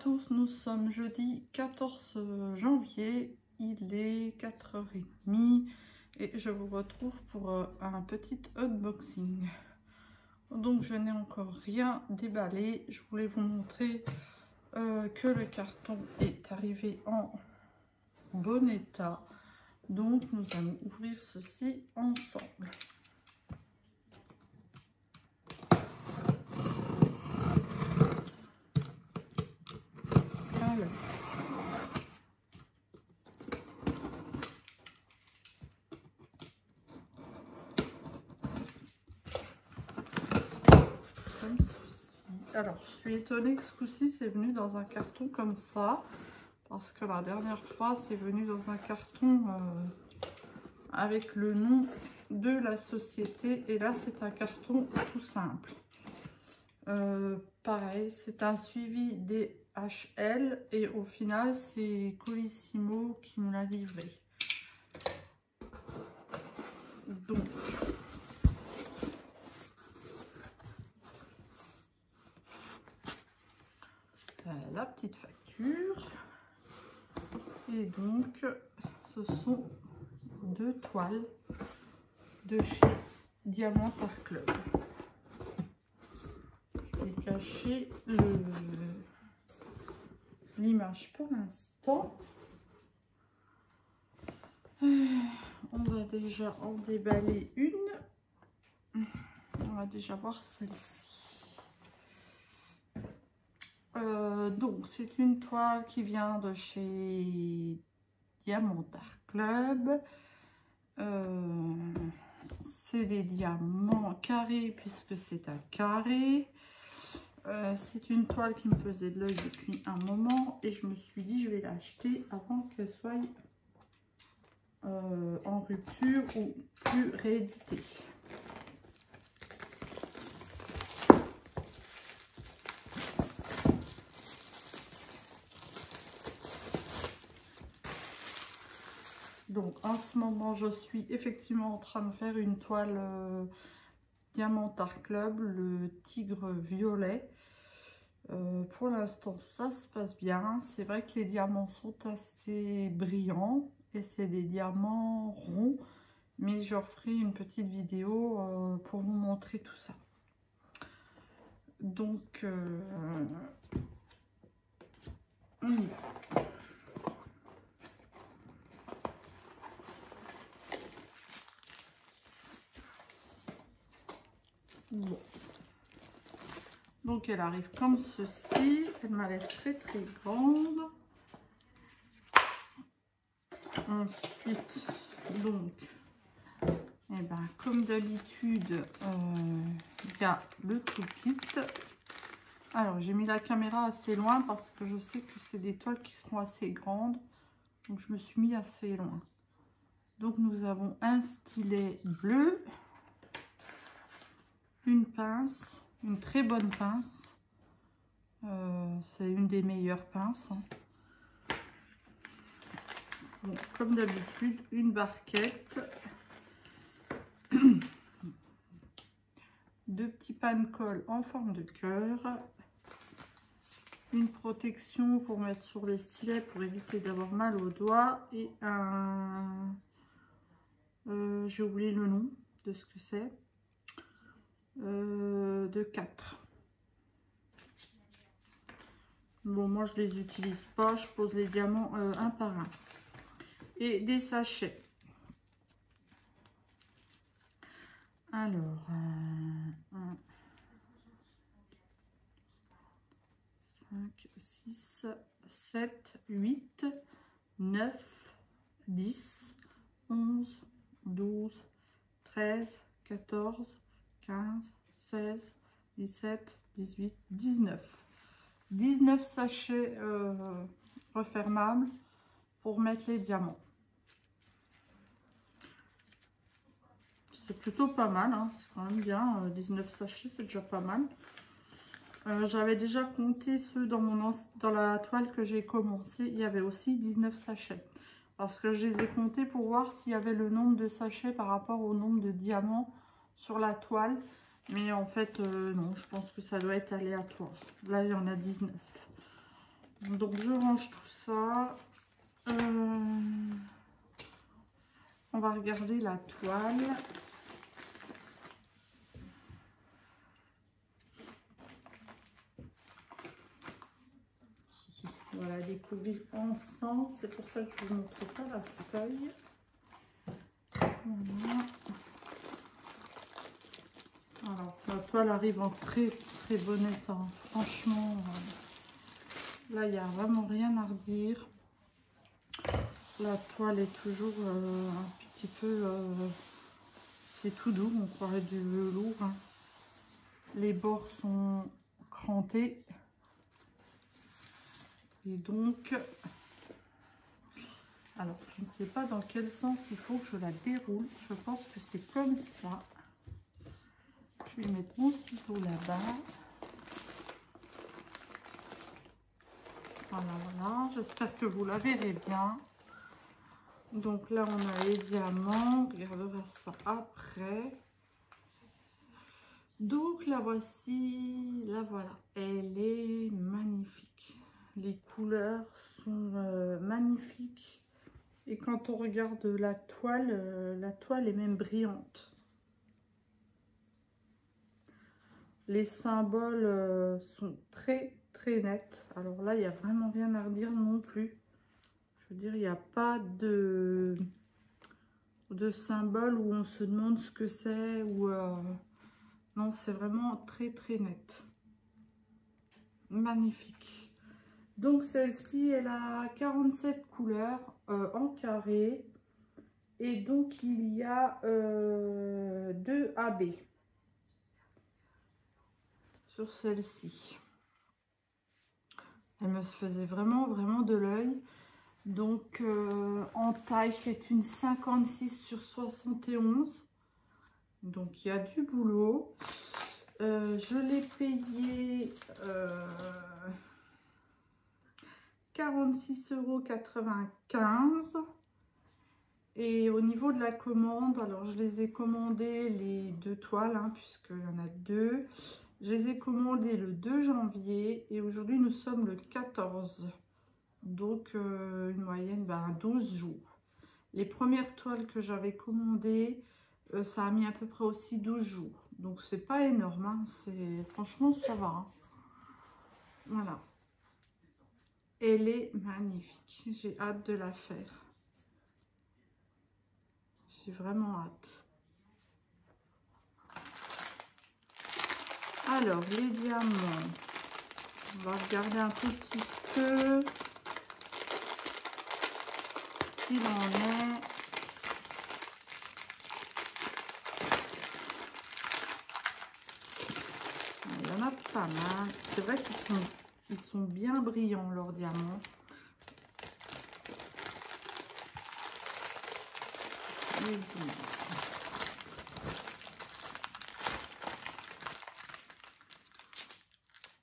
tous, nous sommes jeudi 14 janvier, il est 4h30 et je vous retrouve pour un petit unboxing. Donc je n'ai encore rien déballé, je voulais vous montrer que le carton est arrivé en bon état. Donc nous allons ouvrir ceci ensemble. Alors. Comme ceci. Alors je suis étonnée que ce coup-ci c'est venu dans un carton comme ça. Parce que la dernière fois, c'est venu dans un carton avec le nom de la société. Et là, c'est un carton tout simple. Pareil, c'est un suivi DHL. Et au final, c'est Colissimo qui me l'a livré. Donc, la petite facture. Et donc, ce sont 2 toiles de chez Diamant Art Club. Je vais cacher l'image pour l'instant. On va déjà en déballer une. On va déjà voir celle-ci. Donc, c'est une toile qui vient de chez Diamant Art Club. C'est des diamants carrés puisque c'est un carré. C'est une toile qui me faisait de l'œil depuis un moment et je me suis dit je vais l'acheter avant qu'elle soit en rupture ou plus rééditée. Donc en ce moment je suis effectivement en train de faire une toile Diamant Art Club, le tigre violet. Pour l'instant ça se passe bien. C'est vrai que les diamants sont assez brillants et c'est des diamants ronds. Mais je referai une petite vidéo pour vous montrer tout ça. Donc on y va. Bon. Donc elle arrive comme ceci, elle m'a l'air très très grande. Ensuite, donc, et ben, comme d'habitude, il y a le toolkit. Alors j'ai mis la caméra assez loin parce que je sais que c'est des toiles qui seront assez grandes. Donc je me suis mis assez loin. Donc nous avons un stylet bleu, une pince. Une très bonne pince, c'est une des meilleures pinces. Bon, comme d'habitude, une barquette, 2 petits pan-cols en forme de cœur, une protection pour mettre sur les stylets pour éviter d'avoir mal aux doigts et un... j'ai oublié le nom de ce que c'est, de 4. Bon, moi, je les utilise pas. Je pose les diamants un par un. Et des sachets. Alors, 5, 6, 7, 8, 9, 10, 11, 12, 13, 14, 15, 16, 17, 18, 19. 19 sachets refermables pour mettre les diamants. C'est plutôt pas mal, hein. C'est quand même bien. 19 sachets, c'est déjà pas mal. J'avais déjà compté ceux dans la toile que j'ai commencé. Il y avait aussi 19 sachets. Parce que je les ai comptés pour voir s'il y avait le nombre de sachets par rapport au nombre de diamants sur la toile. Mais en fait, non, je pense que ça doit être aléatoire. Là, il y en a 19. Donc je range tout ça. On va regarder la toile. Voilà, découvrir ensemble. C'est pour ça que je ne vous montre pas la feuille. Voilà. Alors, la toile arrive en très très bon état. Franchement, là, il n'y a vraiment rien à redire. La toile est toujours un petit peu... c'est tout doux, on croirait du velours. Hein. Les bords sont crantés. Et donc... Alors, je ne sais pas dans quel sens il faut que je la déroule. Je pense que c'est comme ça. Je vais mettre mon ciseau là-bas. Voilà, voilà. J'espère que vous la verrez bien. Donc là, on a les diamants. On regardera ça après. Donc la voici. La voilà. Elle est magnifique. Les couleurs sont magnifiques. Et quand on regarde la toile est même brillante. Les symboles sont très très nets. Alors là, il n'y a vraiment rien à redire non plus. Je veux dire, il n'y a pas de symbole où on se demande ce que c'est. Non, c'est vraiment très très net. Magnifique. Donc celle-ci, elle a 47 couleurs en carré. Et donc il y a 2 AB sur celle-ci. Elle me faisait vraiment de l'œil. Donc en taille, c'est une 56 sur 71. Donc il y a du boulot. Je l'ai payé 46,95 €. Et au niveau de la commande, alors je les ai commandées les 2 toiles, hein, puisqu'il y en a 2. Je les ai commandées le 2 janvier et aujourd'hui nous sommes le 14. Donc une moyenne, 12 jours. Les premières toiles que j'avais commandées, ça a mis à peu près aussi 12 jours. Donc c'est pas énorme, hein, franchement ça va. Hein. Voilà. Elle est magnifique. J'ai hâte de la faire. J'ai vraiment hâte. Alors, les diamants. On va regarder un tout petit peu ce qu'il en est. Il y en a pas mal. C'est vrai qu'ils sont bien brillants, leurs diamants.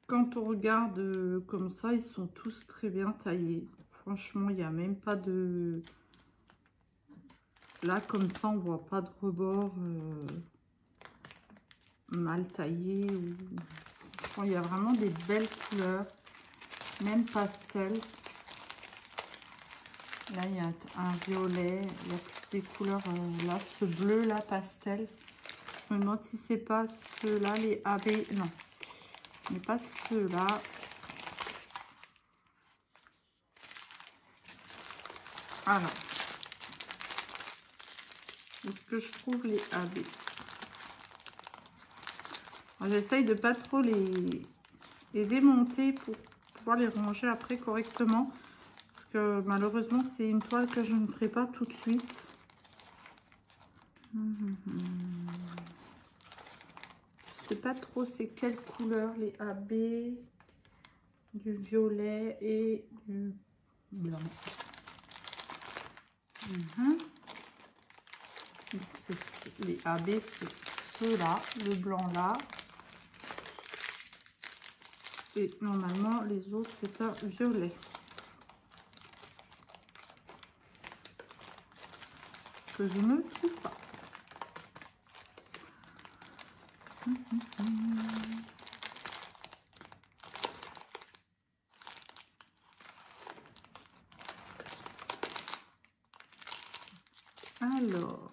Quand on regarde comme ça, ils sont tous très bien taillés. Franchement, il n'y a même pas de... Là, comme ça, on voit pas de rebord mal taillé. Franchement, il y a vraiment des belles couleurs, même pastel. Là, il y a un violet, il y a toutes des couleurs, là, ce bleu, là, pastel. Je me demande si c'est pas ceux-là, les AB, non, mais pas ceux-là. Alors, est-ce que je trouve les AB? J'essaye de pas trop les démonter pour pouvoir les ranger après correctement. Parce que malheureusement, c'est une toile que je ne ferai pas tout de suite. Je sais pas trop c'est quelle couleur les AB. Du violet et du blanc. Donc les AB, c'est ceux-là, le blanc là. Et normalement, les autres, c'est un violet. Que je ne trouve pas. Alors,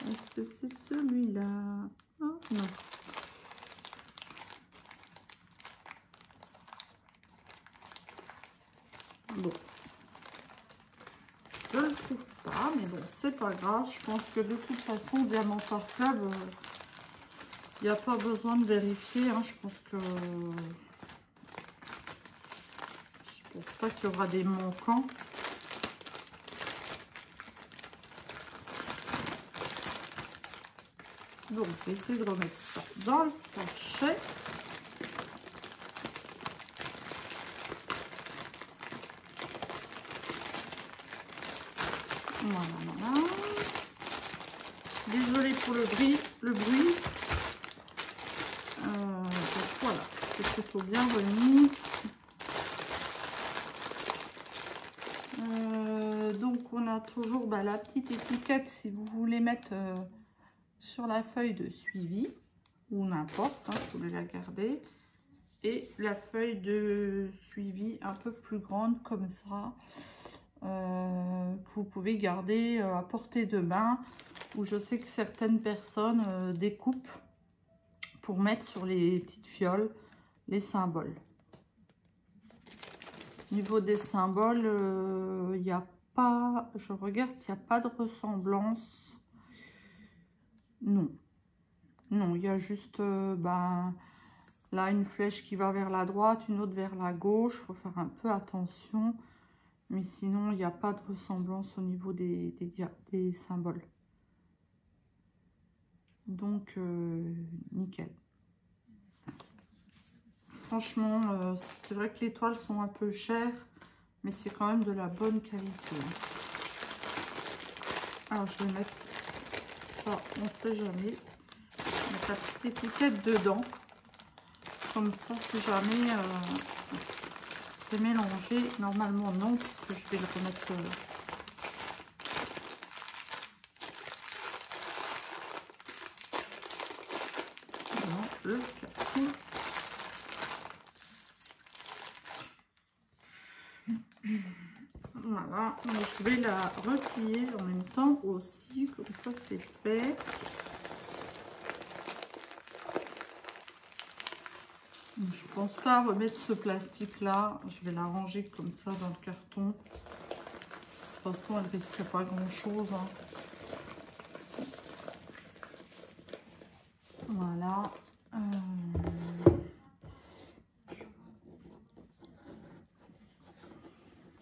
est-ce que c'est celui-là? Oh, non. Bon. Je ne le trouve pas, mais bon, c'est pas grave. Je pense que de toute façon, Diamant Art Club, il n'y a pas besoin de vérifier. Hein. Je pense pas qu'il y aura des manquants. Donc, je vais essayer de remettre ça dans le sachet. Voilà. Désolée pour le bruit. Donc voilà, c'est plutôt bien remis. Donc on a toujours la petite étiquette si vous voulez mettre sur la feuille de suivi ou n'importe, hein, vous voulez la garder. Et la feuille de suivi un peu plus grande comme ça. Que vous pouvez garder à portée de main, où je sais que certaines personnes découpent pour mettre sur les petites fioles les symboles. Au niveau des symboles, il n'y a pas, je regarde s'il n'y a pas de ressemblance. Non, il y a juste là une flèche qui va vers la droite, une autre vers la gauche. Il faut faire un peu attention. Mais sinon, il n'y a pas de ressemblance au niveau des symboles. Donc, nickel. Franchement, c'est vrai que les toiles sont un peu chères, mais c'est quand même de la bonne qualité. Alors, je vais mettre ça, on ne sait jamais. Mettre la petite étiquette dedans. Comme ça, si jamais c'est mélangé. Normalement, non, parce que je vais le remettre... dans le carton. Voilà, donc je vais la replier en même temps aussi, comme ça c'est fait. Je pense pas remettre ce plastique là, je vais la ranger comme ça dans le carton. De toute façon, elle risque pas grand chose. Hein. Voilà.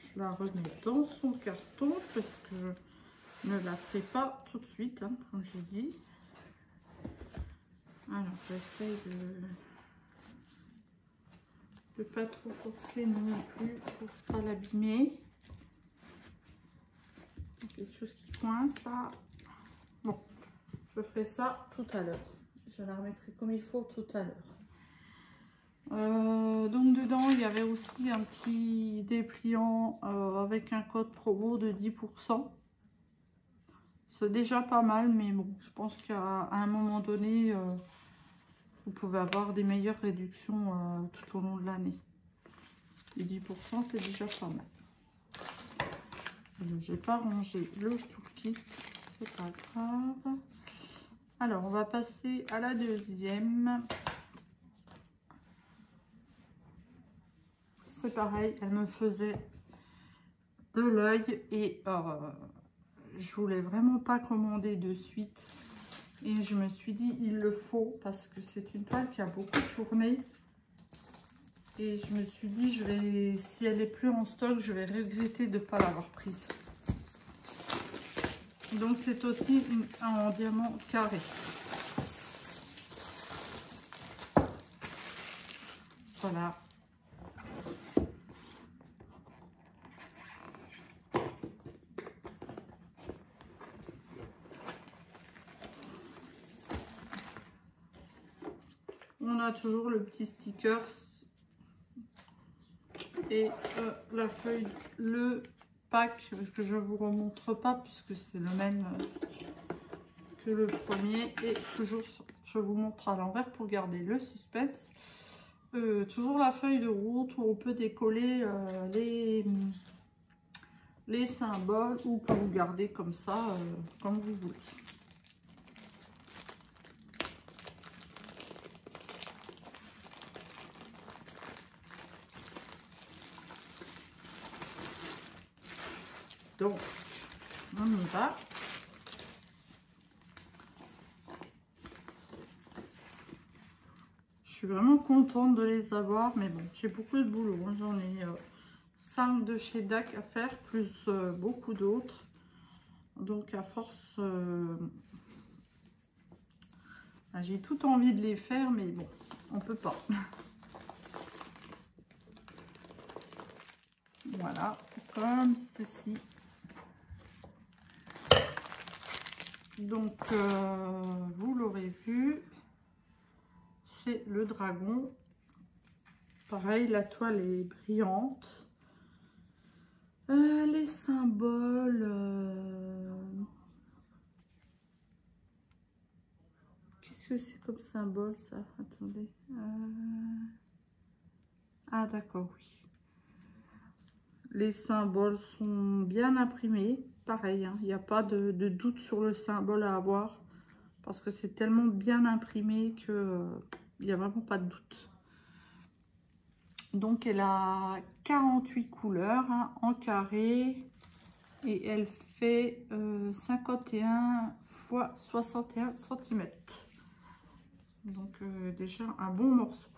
Je la remets dans son carton parce que je ne la ferai pas tout de suite, hein, comme j'ai dit. Alors, j'essaie de pas trop forcer non plus pour pas l'abîmer. Quelque chose qui coince là. Bon, je ferai ça tout à l'heure. Je la remettrai comme il faut tout à l'heure. Donc dedans il y avait aussi un petit dépliant avec un code promo de 10%. C'est déjà pas mal, mais bon, je pense qu'à un moment donné vous pouvez avoir des meilleures réductions tout au long de l'année. Les 10% c'est déjà pas mal. J'ai pas rangé le toolkit, c'est pas grave. Alors on va passer à la deuxième. C'est pareil, elle me faisait de l'œil et je voulais vraiment pas commander de suite. Et je me suis dit, il le faut parce que c'est une toile qui a beaucoup tourné. Et je me suis dit, si elle est plus en stock, je vais regretter de ne pas l'avoir prise. Donc c'est aussi en diamant carré. Voilà. On a toujours le petit sticker et la feuille, le pack que je ne vous remontre pas puisque c'est le même que le premier. Et toujours, je vous montre à l'envers pour garder le suspense. Toujours la feuille de route où on peut décoller les symboles ou que vous gardez comme ça, comme vous voulez. Donc, on y va. Je suis vraiment contente de les avoir, mais bon, j'ai beaucoup de boulot. Hein. J'en ai 5 de chez DAC à faire, plus beaucoup d'autres. Donc, à force, j'ai tout envie de les faire, mais bon, on peut pas. Voilà, comme ceci. Donc, vous l'aurez vu, c'est le dragon. Pareil, la toile est brillante. Les symboles... Qu'est-ce que c'est comme symbole, ça? Attendez. Ah, d'accord, oui. Les symboles sont bien imprimés. Pareil, hein, il n'y a pas de doute sur le symbole à avoir. Parce que c'est tellement bien imprimé que il n'y a vraiment pas de doute. Donc, elle a 48 couleurs hein, en carré. Et elle fait 51 x 61 cm. Donc, déjà un bon morceau.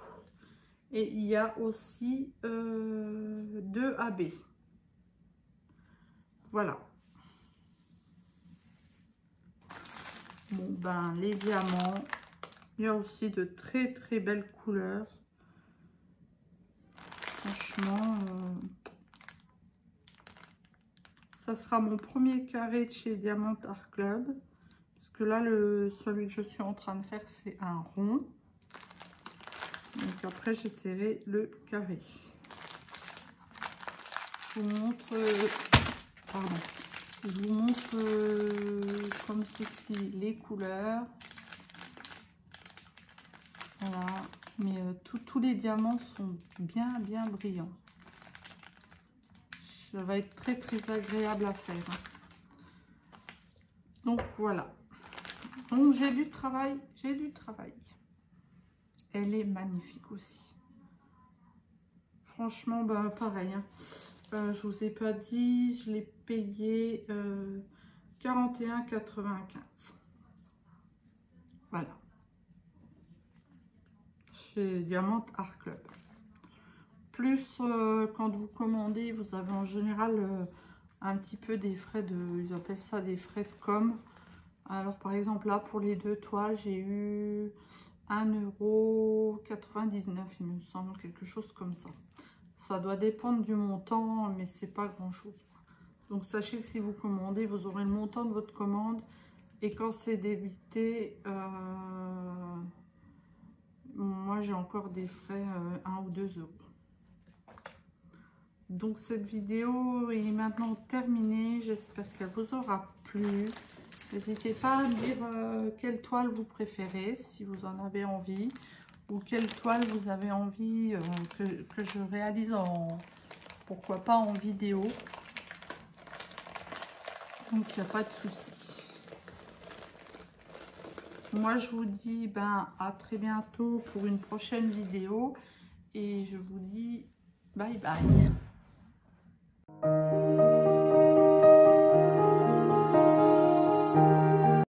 Et il y a aussi 2 AB. Voilà. Bon, ben, les diamants. Il y a aussi de très très belles couleurs. Franchement, ça sera mon premier carré de chez Diamant Art Club. Parce que là, celui que je suis en train de faire, c'est un rond. Donc après, j'essaierai le carré. Je vous montre... pardon. Je vous montre comme ceci les couleurs. Voilà. Mais tous les diamants sont bien brillants. Ça va être très très agréable à faire. Donc voilà. Donc j'ai du travail, Elle est magnifique aussi. Franchement, bah pareil. Hein. Je vous ai pas dit, je l'ai payé 41,95. Voilà. Chez Diamant Art Club. Plus quand vous commandez, vous avez en général un petit peu des frais de, ils appellent ça des frais de com. Alors par exemple là pour les 2 toiles, j'ai eu 1,99 €, il me semble, quelque chose comme ça. Ça doit dépendre du montant, mais c'est pas grand chose. Donc sachez que si vous commandez, vous aurez le montant de votre commande. Et quand c'est débité, moi j'ai encore des frais 1 ou 2 €. Donc cette vidéo est maintenant terminée. J'espère qu'elle vous aura plu. N'hésitez pas à me dire quelle toile vous préférez, si vous en avez envie. Ou quelle toile vous avez envie que je réalise pourquoi pas en vidéo. Donc il n'y a pas de souci. Moi je vous dis à très bientôt pour une prochaine vidéo. Et je vous dis bye bye.